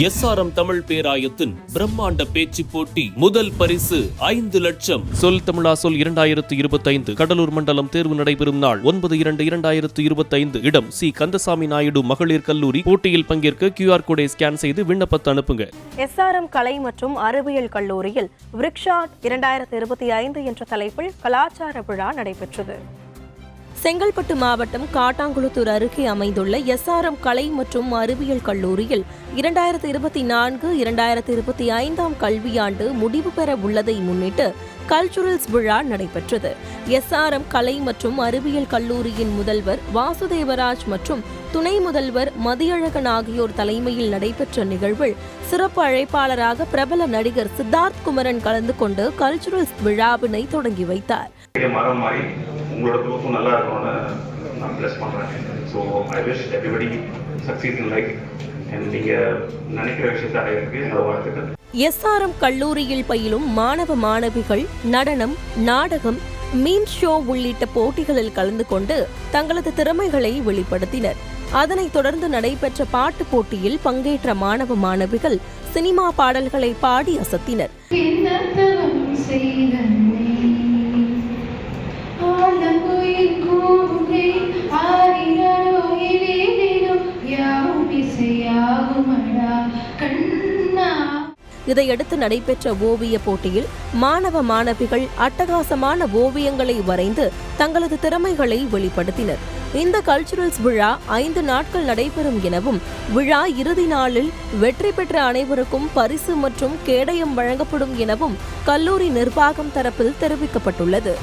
SRM Tamil பேராயத்தின் பிரம்மாண்ட பேச்சு போட்டி முதல் பரிசு 5 லட்சம். சொல் தமிழா சொல் 2025 கடலூர் மண்டலம் தேர்வு நடைபெறும் நாள் 9/2/2025. இடம் சி கந்தசாமி நாயுடு மகளிர் கல்லூரி. போட்டியில் பங்கேற்க QR கோடை ஸ்கேன் செய்து விண்ணப்பத்தை அனுப்புங்க. SRM கலை மற்றும் அறிவியல் கல்லூரியில் விருக்ஷா 2025 என்ற தலைப்பில் கலாச்சார விழா நடைபெற்றது. செங்கல்பட்டு மாவட்டம் காட்டாங்குளத்தூர் அருகே அமைந்துள்ள SRM கலை மற்றும் அறிவியல் கல்லூரியில் 2024-2025 கல்வியாண்டு முடிவு பெற உள்ளதை முன்னிட்டு கல்ச்சுரல்ஸ் விழா நடைபெற்றது. SRM கலை மற்றும் அறிவியல் கல்லூரியின் முதல்வர் வாசுதேவராஜ் மற்றும் துணை முதல்வர் மதியழகன் ஆகியோர் தலைமையில் நடைபெற்ற நிகழ்வில் சிறப்பு அழைப்பாளராக பிரபல நடிகர் சித்தார்த் குமரன் கலந்து கொண்டு கல்ச்சுரல்ஸ் விழாவினை தொடங்கி வைத்தார். உங்களோட குரூப்பும் நல்லா இருக்கணும்னு நான் பிளஸ் பண்ணுறேன். So I wish everybody success in life. நீங்கள் நினைக்கிற விஷயத்தை அடையிறதுக்கு என்னோட வாழ்த்துக்கள். SRM கல்லூரியில் பயிலும் மாணவ மாணவிகள் நடனம், நாடகம், மீன் ஷோ உள்ளிட்ட போட்டிகளில் கலந்து கொண்டு தங்களது திறமைகளை வெளிப்படுத்தினர். அதனைத் தொடர்ந்து நடைபெற்ற பாட்டு போட்டியில் பங்கேற்ற மாணவ மாணவிகள் சினிமா பாடல்களை பாடி அசத்தினர். இதையடுத்து நடைபெற்ற ஓவிய போட்டியில் மாணவ மாணவிகள் அட்டகாசமான ஓவியங்களை வரைந்து தங்களது திறமைகளை வெளிப்படுத்தினர். இந்த கல்ச்சுரல்ஸ் விழா 5 நாட்கள் நடைபெறும் எனவும் விழா இறுதி நாளில் வெற்றி பெற்ற அனைவருக்கும் பரிசு மற்றும் கேடயம் வழங்கப்படும் எனவும் கல்லூரி நிர்வாகம் தரப்பில் தெரிவிக்கப்பட்டுள்ளது.